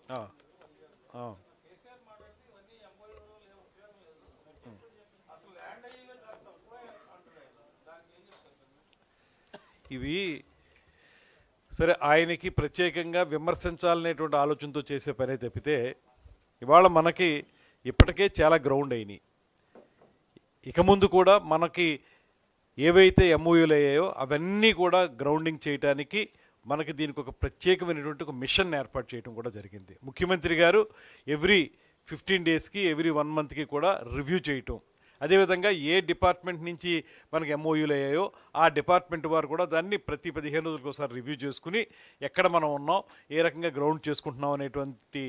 ఆ, ఆ. ఇవి సరే ఆయనకి ప్రత్యేకంగా విమర్శించాలనేటువంటి ఆలోచనతో చేసే పనే తప్పితే ఇవాళ మనకి ఇప్పటికే చాలా గ్రౌండ్ అయినాయి. ఇక ముందు కూడా మనకి ఏవైతే ఎంఓయూలు అయ్యాయో అవన్నీ కూడా గ్రౌండింగ్ చేయడానికి మనకి దీనికి ఒక ప్రత్యేకమైనటువంటి ఒక మిషన్ ఏర్పాటు చేయడం కూడా జరిగింది. ముఖ్యమంత్రి గారు ఎవ్రీ 15 డేస్కి ఎవ్రీ 1 మంత్కి కూడా రివ్యూ చేయటం, అదేవిధంగా ఏ డిపార్ట్మెంట్ నుంచి మనకి ఎంఓయూలు అయ్యాయో ఆ డిపార్ట్మెంట్ వారు కూడా దాన్ని ప్రతి 15 రోజులకు ఒకసారి రివ్యూ చేసుకుని ఎక్కడ మనం ఉన్నాం, ఏ రకంగా గ్రౌండ్ చేసుకుంటున్నాం అనేటువంటి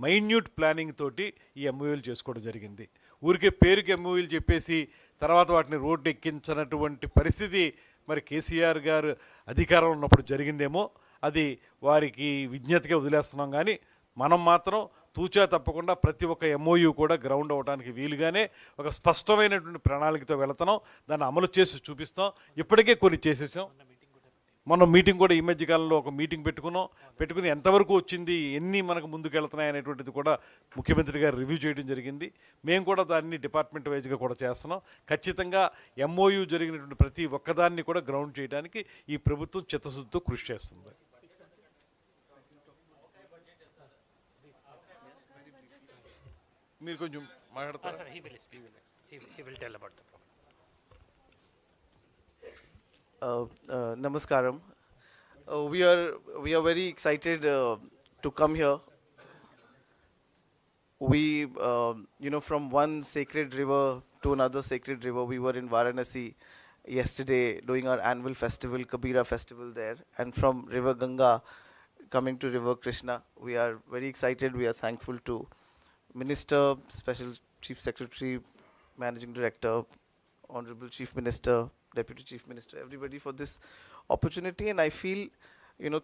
మైన్యూట్ ప్లానింగ్ తోటి ఈ ఎంఓయూలు చేసుకోవడం జరిగింది. ఊరికే పేరుకి ఎంఓయూలు చెప్పేసి తర్వాత వాటిని రోడ్డు ఎక్కించినటువంటి పరిస్థితి మరి కేసీఆర్ గారు అధికారంలో ఉన్నప్పుడు జరిగిందేమో, అది వారికి విజ్ఞతగా వదిలేస్తున్నాం. కానీ మనం మాత్రం తూచా తప్పకుండా ప్రతి ఒక్క ఎంఓయూ కూడా గ్రౌండ్ అవ్వడానికి వీలుగానే ఒక స్పష్టమైనటువంటి ప్రణాళికతో వెళుతున్నాం, దాన్ని అమలు చేసి చూపిస్తాం. ఇప్పటికే కొన్ని చేసేసాం. మనం మీటింగ్ కూడా ఈ మధ్య కాలంలో ఒక మీటింగ్ పెట్టుకుని ఎంతవరకు వచ్చింది, ఎన్ని మనకు ముందుకు వెళ్తున్నాయి అనేటువంటిది కూడా ముఖ్యమంత్రి గారు రివ్యూ చేయడం జరిగింది. మేము కూడా దాన్ని డిపార్ట్మెంట్ వైజ్గా కూడా చేస్తున్నాం. ఖచ్చితంగా ఎంఓయూ జరిగినటువంటి ప్రతి ఒక్కదాన్ని కూడా గ్రౌండ్ చేయడానికి ఈ ప్రభుత్వం చిత్తశుద్ధితో కృషి చేస్తుంది. మీరు కొంచెం మాట్లాడతారు. Sir, he will tell about the program. Namaskaram. We are very excited to come here. We from one sacred river to another sacred river. We were in Varanasi yesterday doing our annual festival, Kabira festival there, and from River Ganga coming to River Krishna. We are very excited. We are thankful to Minister, Special Chief Secretary, Managing Director, Honorable Chief Minister, Deputy Chief Minister, everybody for this opportunity. And I feel,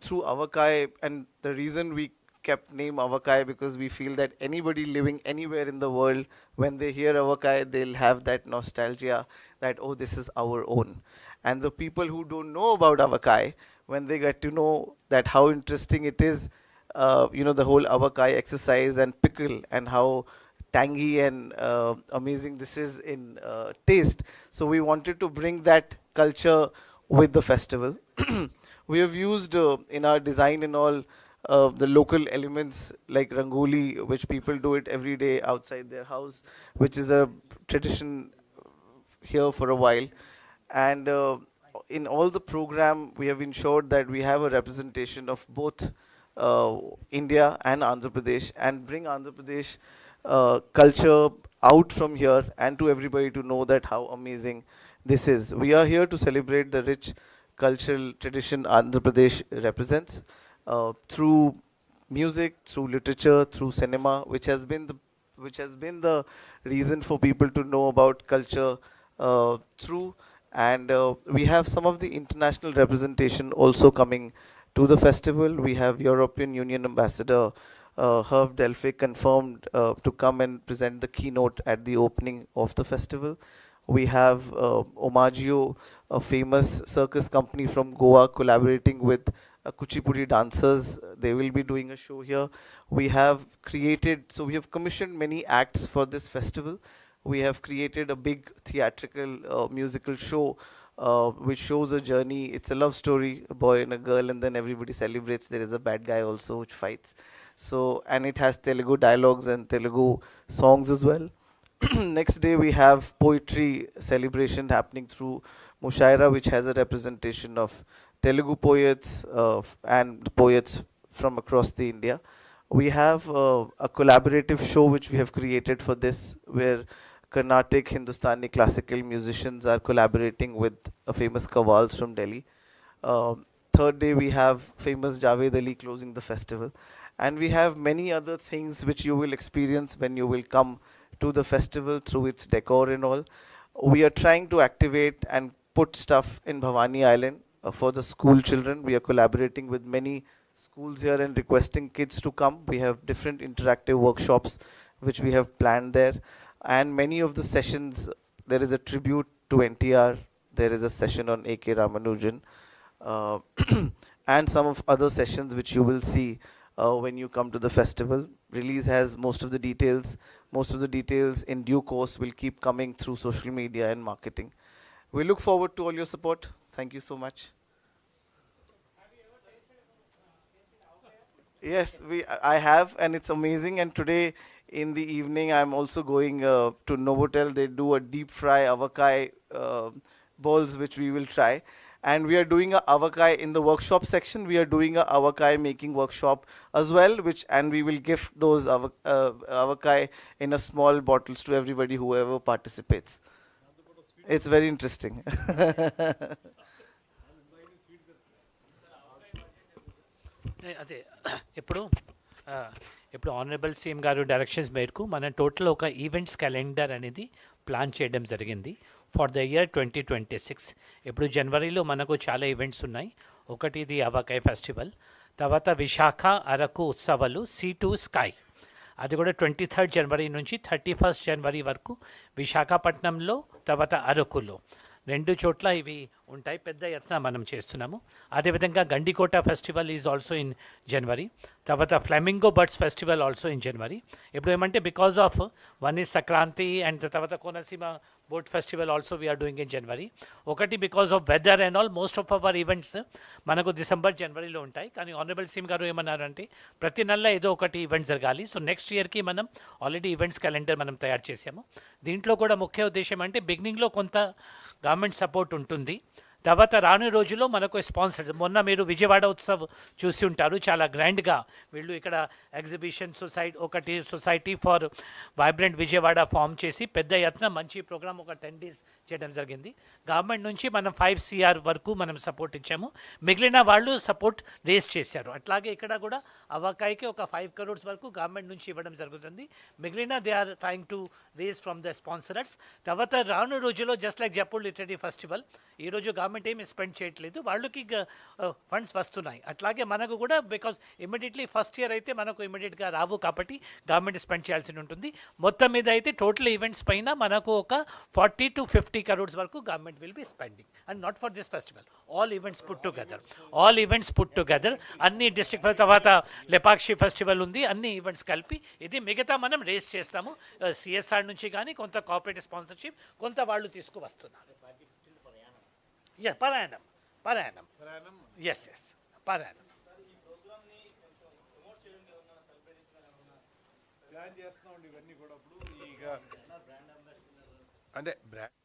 through Avakai, and the reason we kept name Avakai because we feel that anybody living anywhere in the world, when they hear Avakai, they'll have that nostalgia that, oh, this is our own. And the people who don't know about Avakai, when they get to know that how interesting it is, the whole Avakai exercise and pickle and how tangy and amazing this is in taste. So we wanted to bring that culture with the festival. We have used in our design and all the local elements like Rangoli, which people do it every day outside their house, which is a tradition here for a while. And in all the program, we have ensured that we have a representation of both India and Andhra Pradesh, and bring Andhra Pradesh culture out from here and to everybody to know that how amazing this is. We are here to celebrate the rich cultural tradition Andhra Pradesh represents through music, through literature, through cinema, which has been the reason for people to know about culture through. And we have some of the international representation also coming to the festival. We have European Union Ambassador Herve Delphic confirmed to come and present the keynote at the opening of the festival. We have Omagio, a famous circus company from Goa, collaborating with Kuchipudi dancers. They will be doing a show here. We have commissioned many acts for this festival. We have created a big theatrical musical show which shows a journey. It's a love story, a boy and a girl, and then everybody celebrates. There is a bad guy also which fights. So, and it has Telugu dialogues and Telugu songs as well. Next day we have poetry celebration happening through Mushaira, which has a representation of Telugu poets and poets from across the India. We have a collaborative show which we have created for this, where Carnatic, Hindustani classical musicians are collaborating with a famous Qawwals from Delhi. Third day we have famous Javed Ali closing the festival. And we have many other things which you will experience when you will come to the festival through its decor and all. We are trying to activate and put stuff in Bhavani Island for the school children. We are collaborating with many schools here and requesting kids to come. We have different interactive workshops which we have planned there. And many of the sessions, there is a tribute to NTR, there is a session on A.K. Ramanujan, and some of other sessions which you will see when you come to the festival. Release has most of the details. Most of the details in due course will keep coming through social media and marketing. We look forward to all your support. Thank you so much. Yes, I have, and it's amazing. And today in the evening, I'm also going to Novotel. They do a deep fry avakai balls, which we will try. And we are doing a avakai in the workshop section. We are doing a avakai making workshop as well, and we will gift those avakai in a small bottles to everybody whoever participates. It's very interesting. అదే ఇప్పుడు ఇప్పుడు honourable CM గారు directions మేరకు మన total ఒక events calendar అనేది plan చేయడం జరిగింది ఫర్ ద ఇయర్ 2026. ఇప్పుడు జనవరిలో మనకు చాలా ఈవెంట్స్ ఉన్నాయి. ఒకటి ఇది అవకాయ్ ఫెస్టివల్, తర్వాత విశాఖ అరకు ఉత్సవాలు C2 స్కై, అది కూడా 23rd జనవరి నుంచి 31st జనవరి వరకు విశాఖపట్నంలో, తర్వాత అరకులో 2 చోట్ల ఇవి ఉంటాయి. పెద్ద ఎత్తున మనం చేస్తున్నాము. అదేవిధంగా Gandikota festival is also in January, తర్వాత flamingo birds festival also in January. ఇప్పుడు ఏమంటే because of one is Sankranti and తర్వాత Konaseema boat festival also we are doing in January. ఒకటి because of weather and all most of our events మనకు December జనవరిలో ఉంటాయి. కానీ honourable CM గారు ఏమన్నారంటే ప్రతి నెల ఏదో ఒకటి ఈవెంట్ జరగాలి. సో నెక్స్ట్ ఇయర్కి మనం ఆల్రెడీ ఈవెంట్స్ క్యాలెండర్ మనం తయారు చేసాము. దీంట్లో కూడా ముఖ్య ఉద్దేశం అంటే బిగినింగ్లో కొంత గవర్నమెంట్ సపోర్ట్ ఉంటుంది, తర్వాత రాను రోజుల్లో మనకు స్పాన్సర్స్. మొన్న మీరు విజయవాడ ఉత్సవ్ చూసి ఉంటారు, చాలా గ్రాండ్గా వీళ్ళు ఇక్కడ exhibition society for vibrant Vijayawada form చేసి పెద్ద ఎత్తున మంచి ప్రోగ్రామ్ ఒక 10 days చేయడం జరిగింది. గవర్నమెంట్ నుంచి మనం 5 CR వరకు మనం సపోర్ట్ ఇచ్చాము, మిగిలిన వాళ్ళు సపోర్ట్ రేస్ చేశారు. అట్లాగే ఇక్కడ కూడా అవకాయకి ఒక 5 crores వరకు గవర్నమెంట్ నుంచి ఇవ్వడం జరుగుతుంది. మిగిలిన they are trying to raise from the sponsors. తర్వాత రాను రోజుల్లో just like Jaipur literary festival, ఈరోజు గవర్నమెంట్ ఏమి స్పెండ్ చేయట్లేదు, వాళ్ళకి ఫండ్స్ వస్తున్నాయి. అట్లాగే మనకు కూడా బికాజ్ ఇమీడియట్లీ ఫస్ట్ ఇయర్ అయితే మనకు ఇమీడియట్గా రావు కాబట్టి గవర్నమెంట్ స్పెండ్ చేయాల్సి ఉంటుంది. మొత్తం మీద అయితే టోటల్ ఈవెంట్స్ పైన మనకు ఒక 40 to 50 crores వరకు government will be spending. And not for this festival, all events put together అన్ని డిస్ట్రిక్ట్. తర్వాత లేపాక్షి ఫెస్టివల్ ఉంది, అన్ని ఈవెంట్స్ కలిపి ఇది మిగతా మనం రేస్ చేస్తాము. CSR నుంచి కానీ కొంత కార్పొరేట్ స్పాన్సర్షిప్, కొంత వాళ్ళు తీసుకువస్తున్నారు. Yeah, per annum. Yes, per annum. Plan చేస్తున్నామండి ఇవన్నీ కూడా. ఇప్పుడు ఇక అంటే బ్రాండ్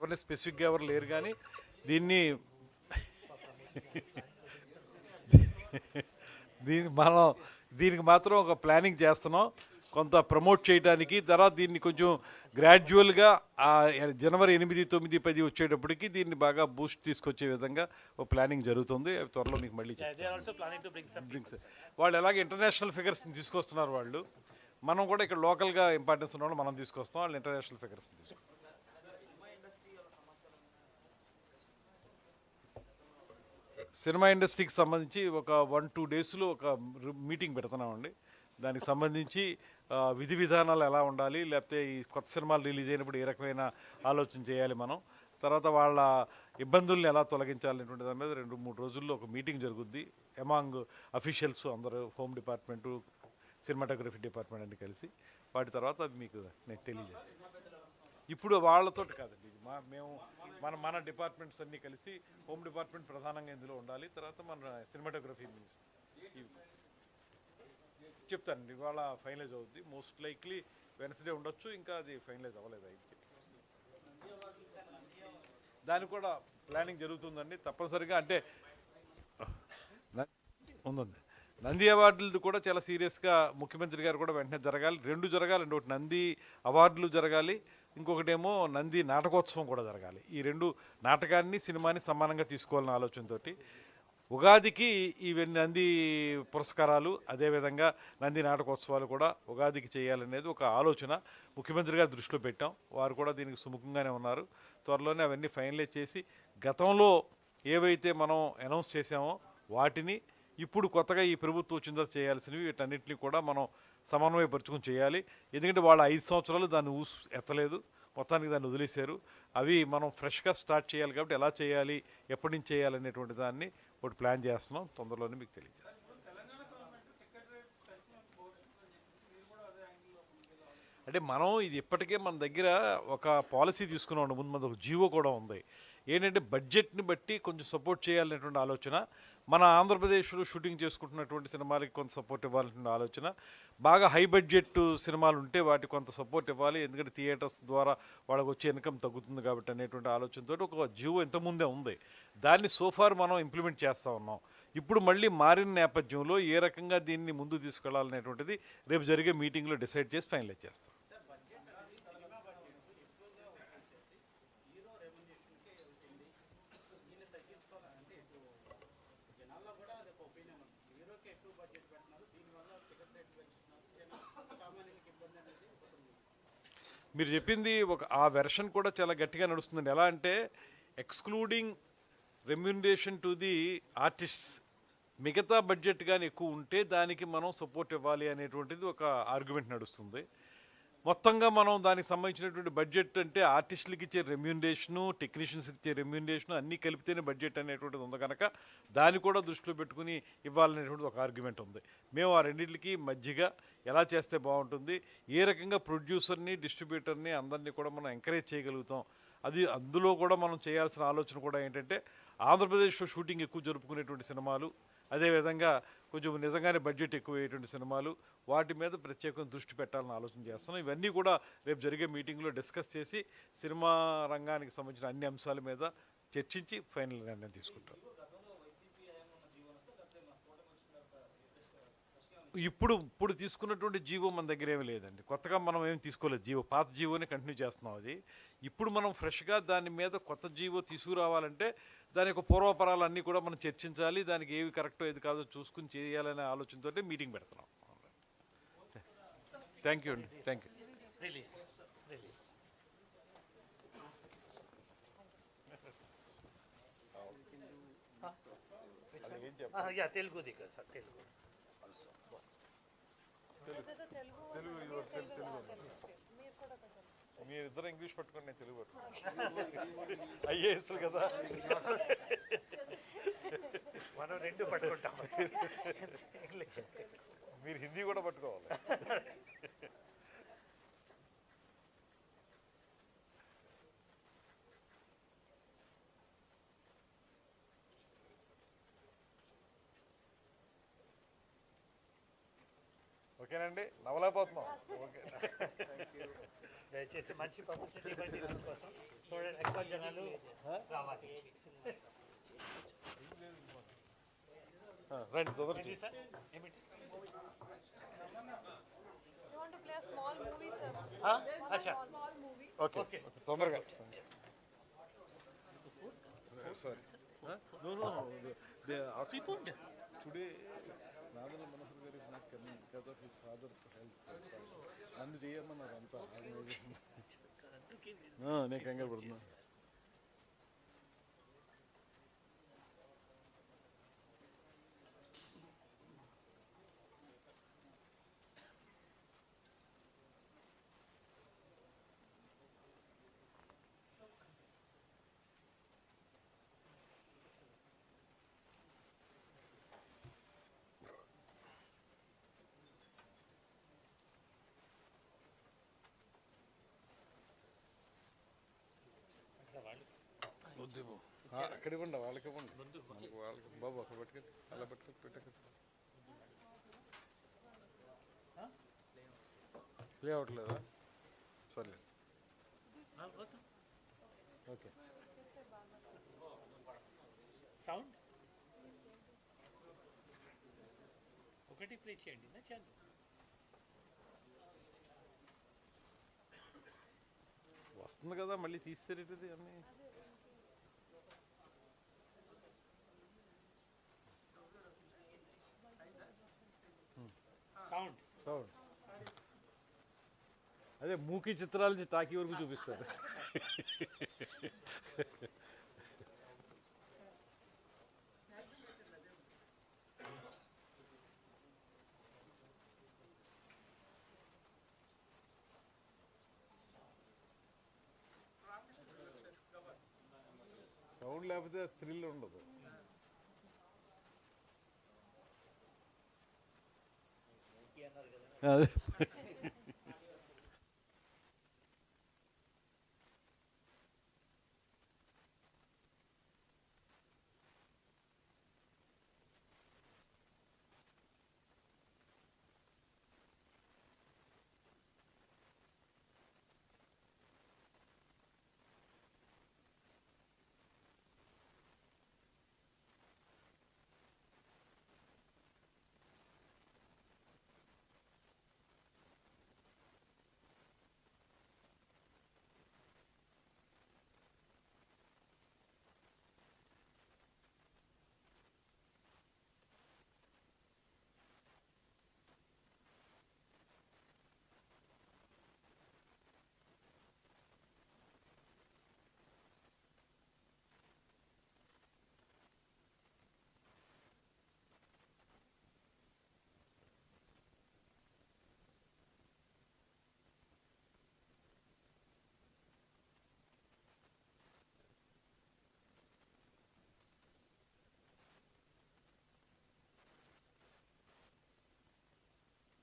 ఎవరిని స్పెసిఫిక్గా ఎవరు లేరు, కానీ దీన్ని దీనికి మాత్రం ఒక ప్లానింగ్ చేస్తున్నాం కొంత ప్రమోట్ చేయడానికి. తర్వాత దీన్ని కొంచెం గ్రాడ్యువల్గా జనవరి 8, 9, 10 వచ్చేటప్పటికి దీన్ని బాగా బూస్ట్ తీసుకొచ్చే విధంగా ఒక ప్లానింగ్ జరుగుతుంది. అవి త్వరలో మీకు మళ్ళీ వాళ్ళు ఎలాగ ఇంటర్నేషనల్ ఫిగర్స్ని తీసుకొస్తున్నారు వాళ్ళు, మనం కూడా ఇక్కడ లోకల్గా ఇంపార్టెన్స్ ఉన్న మనం తీసుకొస్తాం, వాళ్ళు ఇంటర్నేషనల్ ఫిగర్స్ని తీసుకొస్తాం. సినిమా ఇండస్ట్రీకి సంబంధించి ఒక 1-2 daysలో ఒక మీటింగ్ పెడుతున్నామండి. దానికి సంబంధించి విధి విధానాలు ఎలా ఉండాలి, లేకపోతే ఈ కొత్త సినిమాలు రిలీజ్ అయినప్పుడు ఏ రకమైన ఆలోచన చేయాలి మనం, తర్వాత వాళ్ళ ఇబ్బందుల్ని ఎలా తొలగించాలనేటువంటి దాని మీద 2-3 రోజుల్లో ఒక మీటింగ్ జరుగుద్ది అమాంగ్ అఫీషియల్స్ అందరూ, హోమ్ డిపార్ట్మెంటు, సినిమాటోగ్రఫీ డిపార్ట్మెంట్ అన్ని కలిసి. వాటి తర్వాత మీకు నేను తెలియజేస్తాను. ఇప్పుడు వాళ్ళతో కాదండి, ఇది మేము మన డిపార్ట్మెంట్స్ అన్నీ కలిసి, హోమ్ డిపార్ట్మెంట్ ప్రధానంగా ఇందులో ఉండాలి, తర్వాత మన సినిమాటోగ్రఫీ మినిస్టర్ చెప్తానండి. ఇవాళ ఫైనలైజ్ అవుద్ది, మోస్ట్ లైక్లీ వెన్స్డే ఉండొచ్చు, ఇంకా అది ఫైనలైజ్ అవ్వలేదు. అయితే దానికి కూడా ప్లానింగ్ జరుగుతుందండి తప్పనిసరిగా. అంటే ఉందండి నంది అవార్డులది కూడా చాలా సీరియస్గా ముఖ్యమంత్రి గారు కూడా వెంటనే జరగాలి. 2 జరగాలి, ఒకటి నంది అవార్డులు జరగాలి, ఇంకొకటేమో నంది నాటకోత్సవం కూడా జరగాలి. ఈ 2 నాటకాన్ని సినిమాని సమానంగా తీసుకోవాలన్న ఆలోచనతోటి ఉగాదికి ఇవన్నీ నంది పురస్కారాలు, అదేవిధంగా నంది నాటకోత్సవాలు కూడా ఉగాదికి చేయాలనేది ఒక ఆలోచన ముఖ్యమంత్రి గారు దృష్టిలో పెట్టాం. వారు కూడా దీనికి సుముఖంగానే ఉన్నారు. త్వరలోనే అవన్నీ ఫైనలైజ్ చేసి గతంలో ఏవైతే మనం అనౌన్స్ చేసామో వాటిని ఇప్పుడు కొత్తగా ఈ ప్రభుత్వం వచ్చిన తర్వాత చేయాల్సినవి వీటన్నిటిని కూడా మనం సమన్వయపరుచుకుని చేయాలి. ఎందుకంటే వాళ్ళ 5 సంవత్సరాలు దాన్ని ఎత్తలేదు, మొత్తానికి దాన్ని వదిలేశారు. అవి మనం ఫ్రెష్గా స్టార్ట్ చేయాలి కాబట్టి ఎలా చేయాలి, ఎప్పటి నుంచి చేయాలి అనేటువంటి దాన్ని ఒకటి ప్లాన్ చేస్తున్నాం. తొందరలోనే మీకు తెలియజేస్తాం. అంటే మనం ఇది ఇప్పటికే మన దగ్గర ఒక పాలసీ తీసుకున్నాం, ముందు మన ఒక జీవో కూడా ఉంది. ఏంటంటే బడ్జెట్ని బట్టి కొంచెం సపోర్ట్ చేయాలనేటువంటి ఆలోచన, మన ఆంధ్రప్రదేశ్లో షూటింగ్ చేసుకుంటున్నటువంటి సినిమాలకి కొంత సపోర్ట్ ఇవ్వాలనే ఆలోచన, బాగా హై బడ్జెట్ సినిమాలు ఉంటే వాటికి కొంత సపోర్ట్ ఇవ్వాలి, ఎందుకంటే థియేటర్స్ ద్వారా వాళ్ళకి వచ్చే ఇన్కమ్ తగ్గుతుంది కాబట్టి అనేటువంటి ఆలోచనతో ఒక జీవో ఇంతకుముందే ఉంది. దాన్ని సోఫార్ మనం ఇంప్లిమెంట్ చేస్తూ ఉన్నాం. ఇప్పుడు మళ్ళీ మారిన నేపథ్యంలో ఏ రకంగా దీన్ని ముందు తీసుకెళ్లాలనేటువంటిది రేపు జరిగే మీటింగ్లో డిసైడ్ చేసి ఫైనలైజ్ చేస్తాం. మీరు చెప్పింది ఒక ఆ వెర్షన్ కూడా చాలా గట్టిగా నడుస్తుందండి. ఎలా అంటే excluding remuneration to the artist, మిగతా బడ్జెట్ కానీ ఎక్కువ ఉంటే దానికి మనం సపోర్ట్ ఇవ్వాలి అనేటువంటిది ఒక ఆర్గ్యుమెంట్ నడుస్తుంది. మొత్తంగా మనం దానికి సంబంధించినటువంటి బడ్జెట్ అంటే ఆర్టిస్టులకి ఇచ్చే రెమ్యూనరేషను, టెక్నీషియన్స్కి ఇచ్చే రెమ్యూనరేషను అన్నీ కలిపితేనే బడ్జెట్ అనేటువంటిది ఉంది కనుక దాన్ని కూడా దృష్టిలో పెట్టుకుని ఇవ్వాలనేటువంటిది ఒక ఆర్గ్యుమెంట్ ఉంది. మేము ఆ రెండింటికి మధ్యగా ఎలా చేస్తే బాగుంటుంది, ఏ రకంగా ప్రొడ్యూసర్ని, డిస్ట్రిబ్యూటర్ని అందరినీ కూడా మనం ఎంకరేజ్ చేయగలుగుతాం, అది అందులో కూడా మనం చేయాల్సిన ఆలోచన కూడా ఏంటంటే ఆంధ్రప్రదేశ్లో షూటింగ్ ఎక్కువ జరుపుకునేటువంటి సినిమాలు, అదేవిధంగా కొంచెం నిజంగానే బడ్జెట్ ఎక్కువ అయ్యేటువంటి సినిమాలు, వాటి మీద ప్రత్యేకంగా దృష్టి పెట్టాలని ఆలోచన చేస్తున్నాం. ఇవన్నీ కూడా రేపు జరిగే మీటింగ్లో డిస్కస్ చేసి సినిమా రంగానికి సంబంధించిన అన్ని అంశాల మీద చర్చించి ఫైనల్ నిర్ణయం తీసుకుంటాం. ఇప్పుడు తీసుకున్నటువంటి జీవో మన దగ్గర ఏమీ లేదండి, కొత్తగా మనం ఏమి తీసుకోలేదు. జీవో పాత జీవోని కంటిన్యూ చేస్తున్నాం. అది ఇప్పుడు మనం ఫ్రెష్గా దాని మీద కొత్త జీవో తీసుకురావాలంటే దాని యొక్క పూర్వపరాలు అన్నీ కూడా మనం చర్చించాలి, దానికి ఏవి కరెక్టో ఏది కాదో చూసుకుని చేయాలనే ఆలోచనతో మీటింగ్ పెడుతున్నాం. థ్యాంక్ యూ అండి, థ్యాంక్ యూ. రిలీజ్ తెలుగు దిగా సార్, తెలుగు మీరిద్దరు ఇంగ్లీష్ పట్టుకోండి, నేను తెలుగు పట్టుకోండి. ఐఏఎస్ కదా, మనం రెండు పట్టుకుంటాం. మీరు హిందీ కూడా పట్టుకోవాలి. ఓకేనండి, నవలేకపోతున్నాం. ఓకే, దయచేసి మంచి పబ్లిసిటీ ఇవ్వండి దానికోసం, చూడండి ఎక్కువ జనాలు రావాలి. రండి తొందరగా. సార్ ఏమిటి అచ్చా, ఓకే ఓకే, తొందరగా. సారీ, టుడే నాదల మనోహర్ గారు is not coming because of his father's health. నన్ను చేయమన్నారు అంతా, నేను కంగారు పడుతున్నా. అక్కడ ఇవ్వండి, వాళ్ళకి ఇవ్వండి, వాళ్ళకి బాబు అక్కడ పట్టుకెళ్ళి అలా పెట్టకండి. ప్లే అవ్వట్లేదా? సరే, ఓకే. సౌండ్ ఒకటి ప్లే చేయండి నా చాలు. వస్తుంది కదా, మళ్ళీ తీసేది అన్నీ. సౌండ్ సౌండ్ అదే మూకీ చిత్రాల నుంచి టాకీ వరకు చూపిస్తారు. సౌండ్ లేకపోతే థ్రిల్ ఉండదు. అదే